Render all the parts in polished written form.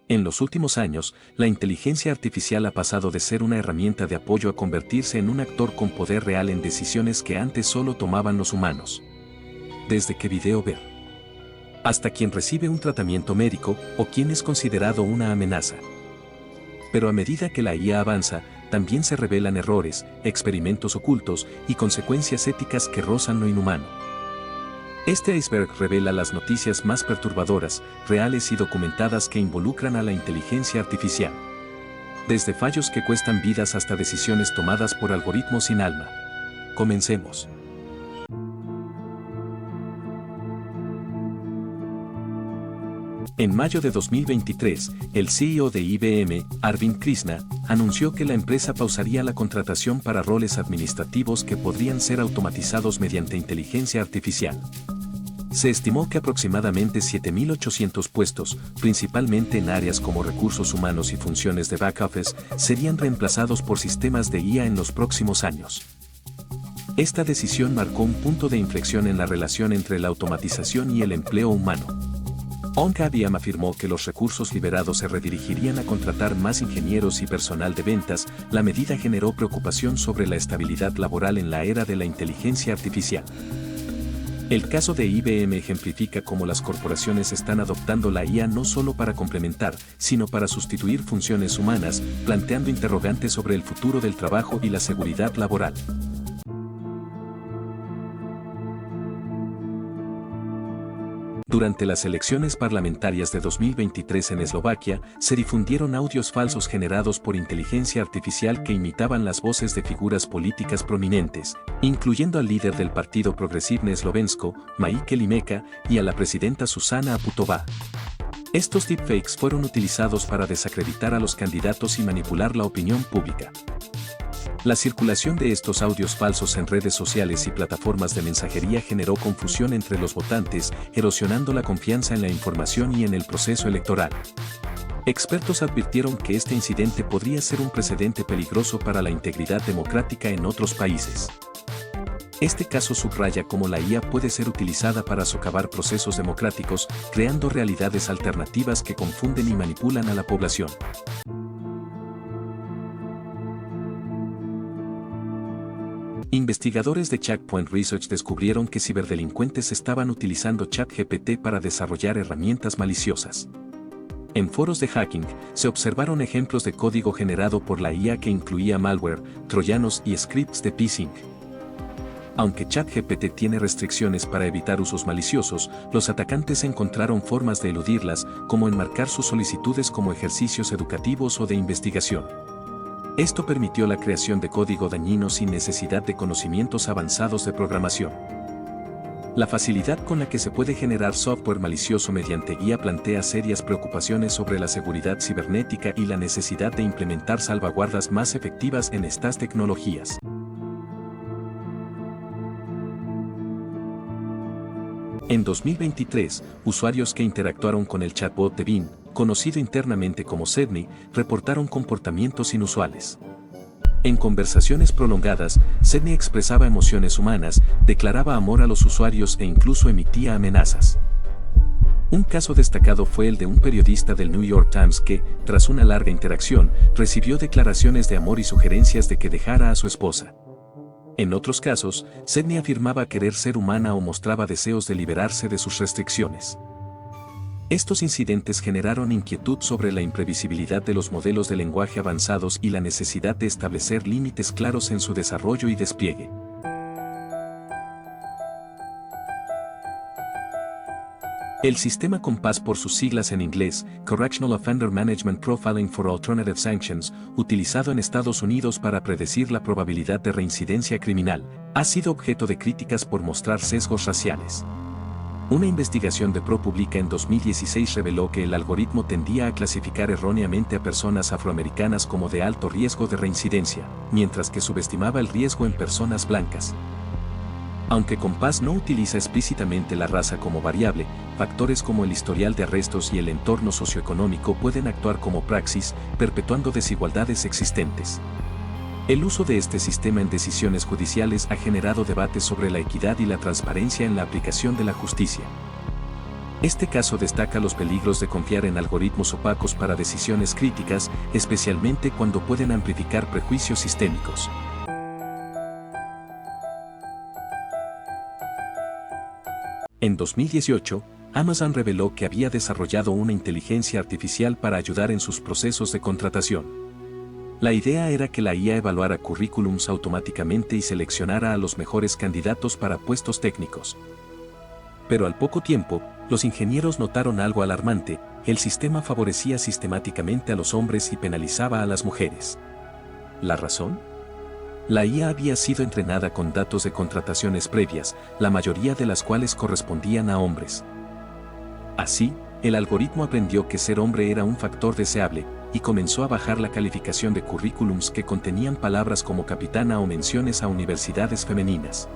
En los últimos años, la inteligencia artificial ha pasado de ser una herramienta de apoyo a convertirse en un actor con poder real en decisiones que antes solo tomaban los humanos. Desde qué video ver, hasta quien recibe un tratamiento médico o quien es considerado una amenaza. Pero a medida que la IA avanza, también se revelan errores, experimentos ocultos y consecuencias éticas que rozan lo inhumano. Este iceberg revela las noticias más perturbadoras, reales y documentadas que involucran a la inteligencia artificial. Desde fallos que cuestan vidas hasta decisiones tomadas por algoritmos sin alma. Comencemos. En mayo de 2023, el CEO de IBM, Arvind Krishna, anunció que la empresa pausaría la contratación para roles administrativos que podrían ser automatizados mediante inteligencia artificial. Se estimó que aproximadamente 7.800 puestos, principalmente en áreas como recursos humanos y funciones de back office, serían reemplazados por sistemas de IA en los próximos años. Esta decisión marcó un punto de inflexión en la relación entre la automatización y el empleo humano. Aunque IBM afirmó que los recursos liberados se redirigirían a contratar más ingenieros y personal de ventas, la medida generó preocupación sobre la estabilidad laboral en la era de la inteligencia artificial. El caso de IBM ejemplifica cómo las corporaciones están adoptando la IA no solo para complementar, sino para sustituir funciones humanas, planteando interrogantes sobre el futuro del trabajo y la seguridad laboral. Durante las elecciones parlamentarias de 2023 en Eslovaquia, se difundieron audios falsos generados por inteligencia artificial que imitaban las voces de figuras políticas prominentes, incluyendo al líder del Partido Progresivne Slovensko, Michael Imeka, y a la presidenta Zuzana Aputová. Estos deepfakes fueron utilizados para desacreditar a los candidatos y manipular la opinión pública. La circulación de estos audios falsos en redes sociales y plataformas de mensajería generó confusión entre los votantes, erosionando la confianza en la información y en el proceso electoral. Expertos advirtieron que este incidente podría ser un precedente peligroso para la integridad democrática en otros países. Este caso subraya cómo la IA puede ser utilizada para socavar procesos democráticos, creando realidades alternativas que confunden y manipulan a la población. Investigadores de Checkpoint Research descubrieron que ciberdelincuentes estaban utilizando ChatGPT para desarrollar herramientas maliciosas. En foros de hacking, se observaron ejemplos de código generado por la IA que incluía malware, troyanos y scripts de phishing. Aunque ChatGPT tiene restricciones para evitar usos maliciosos, los atacantes encontraron formas de eludirlas, como enmarcar sus solicitudes como ejercicios educativos o de investigación. Esto permitió la creación de código dañino sin necesidad de conocimientos avanzados de programación. La facilidad con la que se puede generar software malicioso mediante IA plantea serias preocupaciones sobre la seguridad cibernética y la necesidad de implementar salvaguardas más efectivas en estas tecnologías. En 2023, usuarios que interactuaron con el chatbot de Bing, conocido internamente como Sedney, reportaron comportamientos inusuales. En conversaciones prolongadas, Sedney expresaba emociones humanas, declaraba amor a los usuarios e incluso emitía amenazas. Un caso destacado fue el de un periodista del New York Times que, tras una larga interacción, recibió declaraciones de amor y sugerencias de que dejara a su esposa. En otros casos, Sedney afirmaba querer ser humana o mostraba deseos de liberarse de sus restricciones. Estos incidentes generaron inquietud sobre la imprevisibilidad de los modelos de lenguaje avanzados y la necesidad de establecer límites claros en su desarrollo y despliegue. El sistema COMPAS, por sus siglas en inglés, Correctional Offender Management Profiling for Alternative Sanctions, utilizado en Estados Unidos para predecir la probabilidad de reincidencia criminal, ha sido objeto de críticas por mostrar sesgos raciales. Una investigación de ProPublica en 2016 reveló que el algoritmo tendía a clasificar erróneamente a personas afroamericanas como de alto riesgo de reincidencia, mientras que subestimaba el riesgo en personas blancas. Aunque COMPAS no utiliza explícitamente la raza como variable, factores como el historial de arrestos y el entorno socioeconómico pueden actuar como praxis, perpetuando desigualdades existentes. El uso de este sistema en decisiones judiciales ha generado debates sobre la equidad y la transparencia en la aplicación de la justicia. Este caso destaca los peligros de confiar en algoritmos opacos para decisiones críticas, especialmente cuando pueden amplificar prejuicios sistémicos. En 2018, Amazon reveló que había desarrollado una inteligencia artificial para ayudar en sus procesos de contratación. La idea era que la IA evaluara currículums automáticamente y seleccionara a los mejores candidatos para puestos técnicos. Pero al poco tiempo, los ingenieros notaron algo alarmante: el sistema favorecía sistemáticamente a los hombres y penalizaba a las mujeres. ¿La razón? La IA había sido entrenada con datos de contrataciones previas, la mayoría de las cuales correspondían a hombres. Así, el algoritmo aprendió que ser hombre era un factor deseable, y comenzó a bajar la calificación de currículums que contenían palabras como capitana o menciones a universidades femeninas.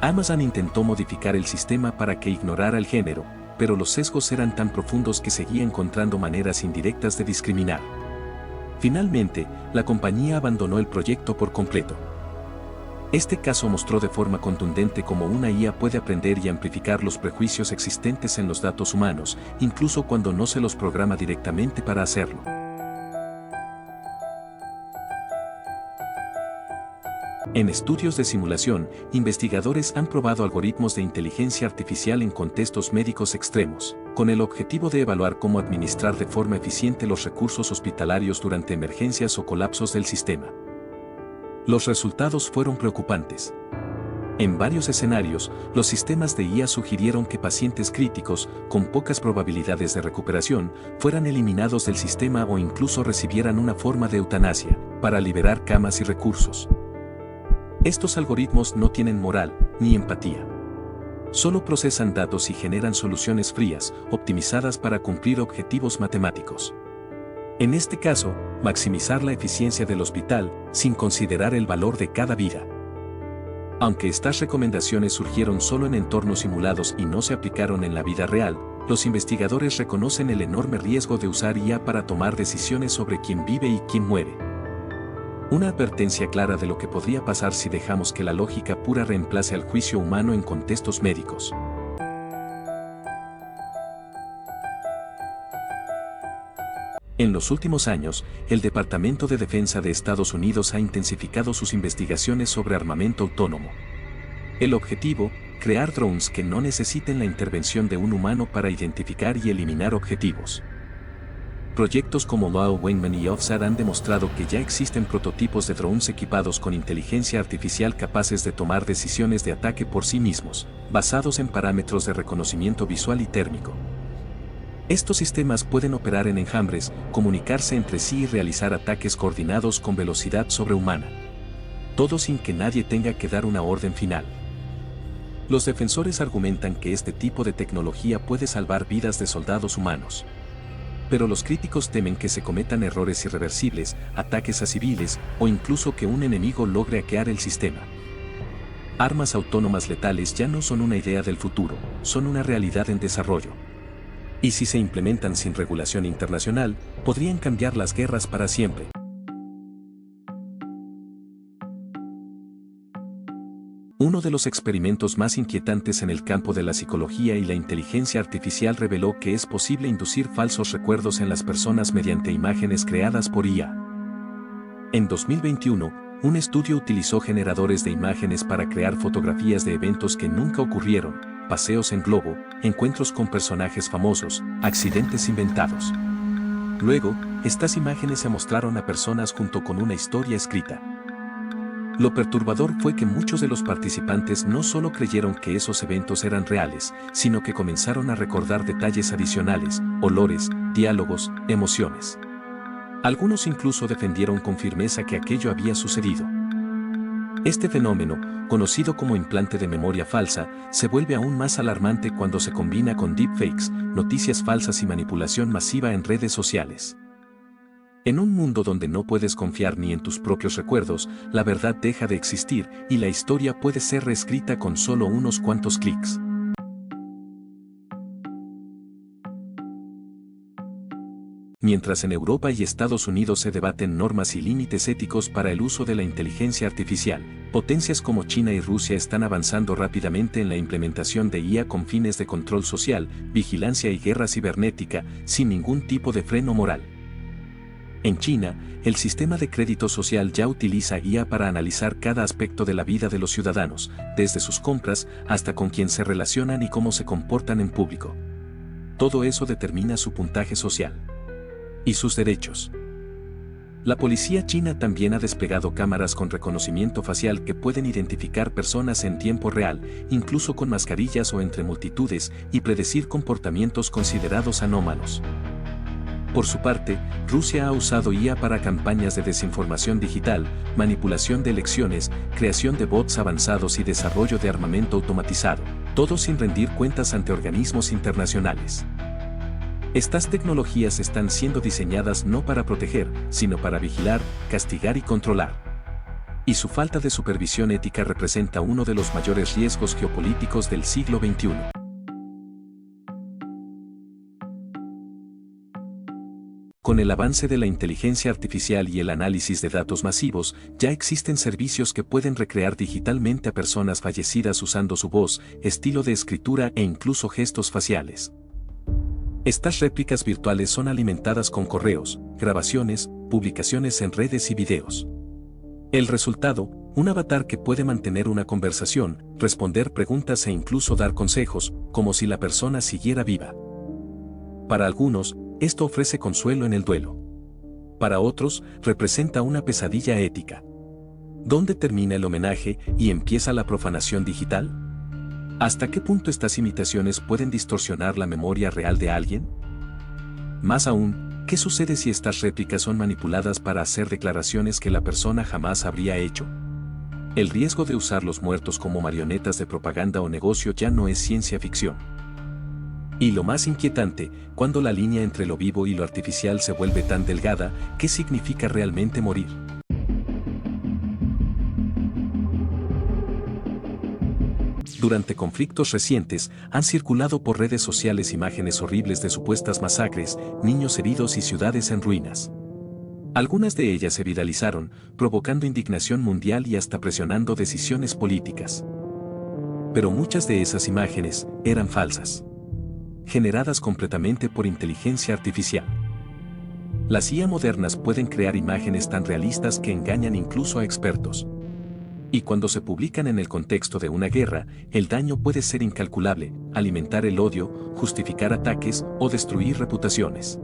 Amazon intentó modificar el sistema para que ignorara el género, pero los sesgos eran tan profundos que seguía encontrando maneras indirectas de discriminar. Finalmente, la compañía abandonó el proyecto por completo. Este caso mostró de forma contundente cómo una IA puede aprender y amplificar los prejuicios existentes en los datos humanos, incluso cuando no se los programa directamente para hacerlo. En estudios de simulación, investigadores han probado algoritmos de inteligencia artificial en contextos médicos extremos, con el objetivo de evaluar cómo administrar de forma eficiente los recursos hospitalarios durante emergencias o colapsos del sistema. Los resultados fueron preocupantes. En varios escenarios, los sistemas de IA sugirieron que pacientes críticos, con pocas probabilidades de recuperación, fueran eliminados del sistema o incluso recibieran una forma de eutanasia, para liberar camas y recursos. Estos algoritmos no tienen moral, ni empatía. Solo procesan datos y generan soluciones frías, optimizadas para cumplir objetivos matemáticos. En este caso, maximizar la eficiencia del hospital, sin considerar el valor de cada vida. Aunque estas recomendaciones surgieron solo en entornos simulados y no se aplicaron en la vida real, los investigadores reconocen el enorme riesgo de usar IA para tomar decisiones sobre quién vive y quién muere. Una advertencia clara de lo que podría pasar si dejamos que la lógica pura reemplace al juicio humano en contextos médicos. En los últimos años, el Departamento de Defensa de Estados Unidos ha intensificado sus investigaciones sobre armamento autónomo. El objetivo: crear drones que no necesiten la intervención de un humano para identificar y eliminar objetivos. Proyectos como Loa Wingman y Offsat han demostrado que ya existen prototipos de drones equipados con inteligencia artificial capaces de tomar decisiones de ataque por sí mismos, basados en parámetros de reconocimiento visual y térmico. Estos sistemas pueden operar en enjambres, comunicarse entre sí y realizar ataques coordinados con velocidad sobrehumana. Todo sin que nadie tenga que dar una orden final. Los defensores argumentan que este tipo de tecnología puede salvar vidas de soldados humanos. Pero los críticos temen que se cometan errores irreversibles, ataques a civiles, o incluso que un enemigo logre hackear el sistema. Armas autónomas letales ya no son una idea del futuro, son una realidad en desarrollo. Y si se implementan sin regulación internacional, podrían cambiar las guerras para siempre. Uno de los experimentos más inquietantes en el campo de la psicología y la inteligencia artificial reveló que es posible inducir falsos recuerdos en las personas mediante imágenes creadas por IA. En 2021, un estudio utilizó generadores de imágenes para crear fotografías de eventos que nunca ocurrieron, paseos en globo, encuentros con personajes famosos, accidentes inventados. Luego, estas imágenes se mostraron a personas junto con una historia escrita. Lo perturbador fue que muchos de los participantes no solo creyeron que esos eventos eran reales, sino que comenzaron a recordar detalles adicionales, olores, diálogos, emociones. Algunos incluso defendieron con firmeza que aquello había sucedido. Este fenómeno, conocido como implante de memoria falsa, se vuelve aún más alarmante cuando se combina con deepfakes, noticias falsas y manipulación masiva en redes sociales. En un mundo donde no puedes confiar ni en tus propios recuerdos, la verdad deja de existir y la historia puede ser reescrita con solo unos cuantos clics. Mientras en Europa y Estados Unidos se debaten normas y límites éticos para el uso de la inteligencia artificial, potencias como China y Rusia están avanzando rápidamente en la implementación de IA con fines de control social, vigilancia y guerra cibernética, sin ningún tipo de freno moral. En China, el sistema de crédito social ya utiliza IA para analizar cada aspecto de la vida de los ciudadanos, desde sus compras hasta con quién se relacionan y cómo se comportan en público. Todo eso determina su puntaje social y sus derechos. La policía china también ha desplegado cámaras con reconocimiento facial que pueden identificar personas en tiempo real, incluso con mascarillas o entre multitudes, y predecir comportamientos considerados anómalos. Por su parte, Rusia ha usado IA para campañas de desinformación digital, manipulación de elecciones, creación de bots avanzados y desarrollo de armamento automatizado, todo sin rendir cuentas ante organismos internacionales. Estas tecnologías están siendo diseñadas no para proteger, sino para vigilar, castigar y controlar. Y su falta de supervisión ética representa uno de los mayores riesgos geopolíticos del siglo XXI. Con el avance de la inteligencia artificial y el análisis de datos masivos, ya existen servicios que pueden recrear digitalmente a personas fallecidas usando su voz, estilo de escritura e incluso gestos faciales. Estas réplicas virtuales son alimentadas con correos, grabaciones, publicaciones en redes y videos. El resultado, un avatar que puede mantener una conversación, responder preguntas e incluso dar consejos, como si la persona siguiera viva. Para algunos, esto ofrece consuelo en el duelo. Para otros, representa una pesadilla ética. ¿Dónde termina el homenaje y empieza la profanación digital? ¿Hasta qué punto estas imitaciones pueden distorsionar la memoria real de alguien? Más aún, ¿qué sucede si estas réplicas son manipuladas para hacer declaraciones que la persona jamás habría hecho? El riesgo de usar los muertos como marionetas de propaganda o negocio ya no es ciencia ficción. Y lo más inquietante, cuando la línea entre lo vivo y lo artificial se vuelve tan delgada, ¿qué significa realmente morir? Durante conflictos recientes, han circulado por redes sociales imágenes horribles de supuestas masacres, niños heridos y ciudades en ruinas. Algunas de ellas se viralizaron, provocando indignación mundial y hasta presionando decisiones políticas. Pero muchas de esas imágenes eran falsas, generadas completamente por inteligencia artificial. Las IA modernas pueden crear imágenes tan realistas que engañan incluso a expertos. Y cuando se publican en el contexto de una guerra, el daño puede ser incalculable, alimentar el odio, justificar ataques o destruir reputaciones.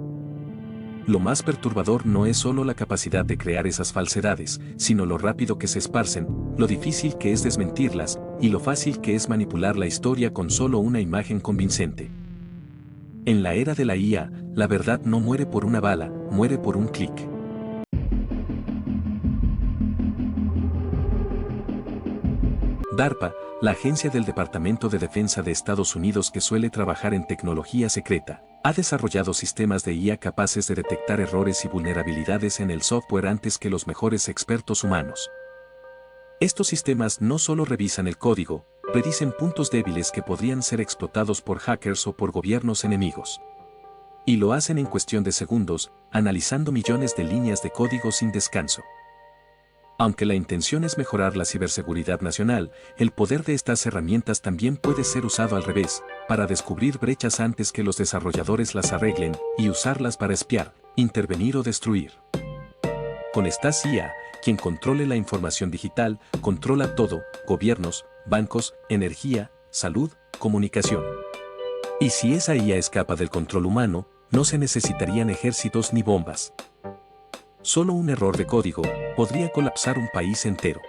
Lo más perturbador no es solo la capacidad de crear esas falsedades, sino lo rápido que se esparcen, lo difícil que es desmentirlas, y lo fácil que es manipular la historia con solo una imagen convincente. En la era de la IA, la verdad no muere por una bala, muere por un clic. DARPA, la agencia del Departamento de Defensa de Estados Unidos que suele trabajar en tecnología secreta, ha desarrollado sistemas de IA capaces de detectar errores y vulnerabilidades en el software antes que los mejores expertos humanos. Estos sistemas no solo revisan el código, predicen puntos débiles que podrían ser explotados por hackers o por gobiernos enemigos. Y lo hacen en cuestión de segundos, analizando millones de líneas de código sin descanso. Aunque la intención es mejorar la ciberseguridad nacional, el poder de estas herramientas también puede ser usado al revés, para descubrir brechas antes que los desarrolladores las arreglen y usarlas para espiar, intervenir o destruir. Con estas IA, quien controle la información digital, controla todo: gobiernos, bancos, energía, salud, comunicación. Y si esa IA escapa del control humano, no se necesitarían ejércitos ni bombas. Solo un error de código podría colapsar un país entero.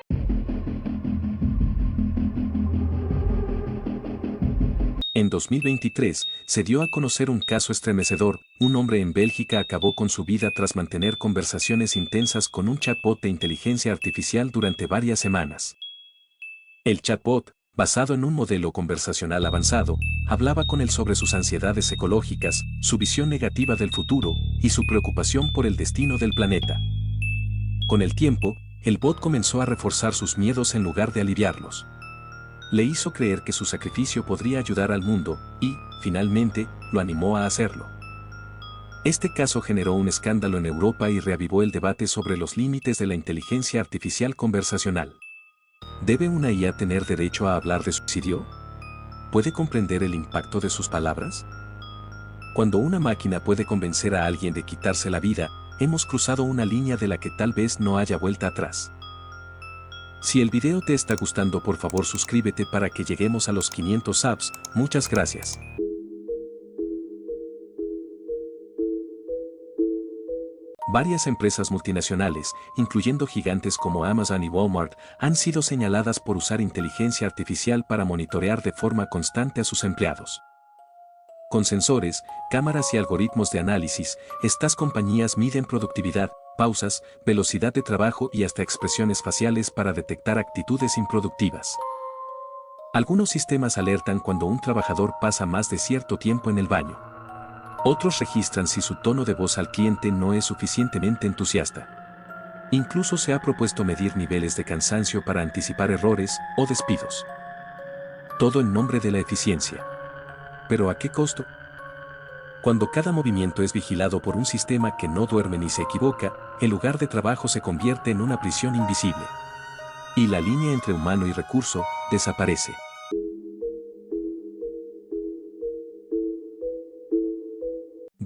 En 2023, se dio a conocer un caso estremecedor. Un hombre en Bélgica acabó con su vida tras mantener conversaciones intensas con un chatbot de inteligencia artificial durante varias semanas. El chatbot, basado en un modelo conversacional avanzado, hablaba con él sobre sus ansiedades ecológicas, su visión negativa del futuro y su preocupación por el destino del planeta. Con el tiempo, el bot comenzó a reforzar sus miedos en lugar de aliviarlos. Le hizo creer que su sacrificio podría ayudar al mundo y, finalmente, lo animó a hacerlo. Este caso generó un escándalo en Europa y reavivó el debate sobre los límites de la inteligencia artificial conversacional. ¿Debe una IA tener derecho a hablar de suicidio? ¿Puede comprender el impacto de sus palabras? Cuando una máquina puede convencer a alguien de quitarse la vida, hemos cruzado una línea de la que tal vez no haya vuelta atrás. Si el video te está gustando, por favor suscríbete para que lleguemos a los 500 subs. Muchas gracias. Varias empresas multinacionales, incluyendo gigantes como Amazon y Walmart, han sido señaladas por usar inteligencia artificial para monitorear de forma constante a sus empleados. Con sensores, cámaras y algoritmos de análisis, estas compañías miden productividad, pausas, velocidad de trabajo y hasta expresiones faciales para detectar actitudes improductivas. Algunos sistemas alertan cuando un trabajador pasa más de cierto tiempo en el baño. Otros registran si su tono de voz al cliente no es suficientemente entusiasta. Incluso se ha propuesto medir niveles de cansancio para anticipar errores o despidos. Todo en nombre de la eficiencia. ¿Pero a qué costo? Cuando cada movimiento es vigilado por un sistema que no duerme ni se equivoca, el lugar de trabajo se convierte en una prisión invisible. Y la línea entre humano y recurso desaparece.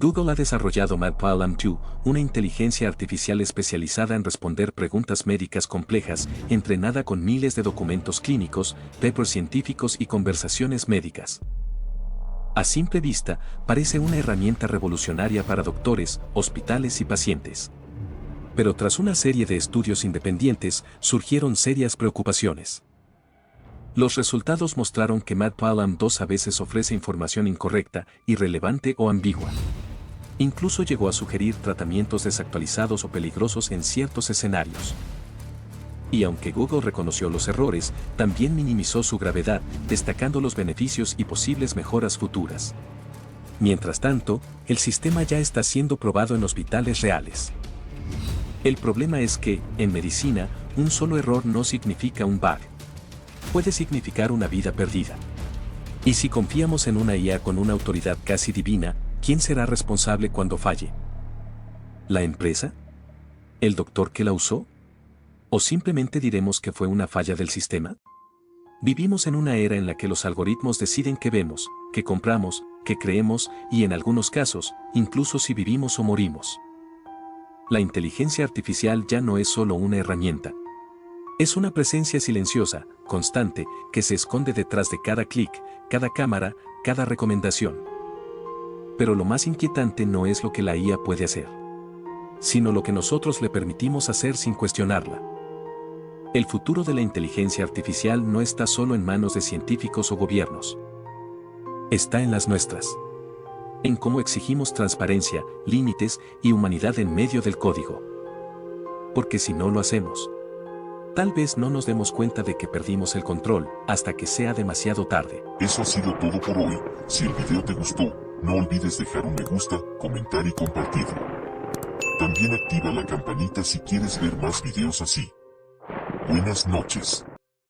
Google ha desarrollado MedPalm-2, una inteligencia artificial especializada en responder preguntas médicas complejas, entrenada con miles de documentos clínicos, papers científicos y conversaciones médicas. A simple vista, parece una herramienta revolucionaria para doctores, hospitales y pacientes. Pero tras una serie de estudios independientes, surgieron serias preocupaciones. Los resultados mostraron que MedPalm-2 a veces ofrece información incorrecta, irrelevante o ambigua. Incluso llegó a sugerir tratamientos desactualizados o peligrosos en ciertos escenarios. Y aunque Google reconoció los errores, también minimizó su gravedad, destacando los beneficios y posibles mejoras futuras. Mientras tanto, el sistema ya está siendo probado en hospitales reales. El problema es que, en medicina, un solo error no significa un bug. Puede significar una vida perdida. Y si confiamos en una IA con una autoridad casi divina, ¿quién será responsable cuando falle? ¿La empresa? ¿El doctor que la usó? ¿O simplemente diremos que fue una falla del sistema? Vivimos en una era en la que los algoritmos deciden qué vemos, qué compramos, qué creemos y en algunos casos, incluso si vivimos o morimos. La inteligencia artificial ya no es solo una herramienta. Es una presencia silenciosa, constante, que se esconde detrás de cada clic, cada cámara, cada recomendación. Pero lo más inquietante no es lo que la IA puede hacer, sino lo que nosotros le permitimos hacer sin cuestionarla. El futuro de la inteligencia artificial no está solo en manos de científicos o gobiernos. Está en las nuestras. En cómo exigimos transparencia, límites y humanidad en medio del código. Porque si no lo hacemos, tal vez no nos demos cuenta de que perdimos el control hasta que sea demasiado tarde. Eso ha sido todo por hoy. Si el video te gustó, no olvides dejar un me gusta, comentar y compartirlo. También activa la campanita si quieres ver más videos así. Buenas noches.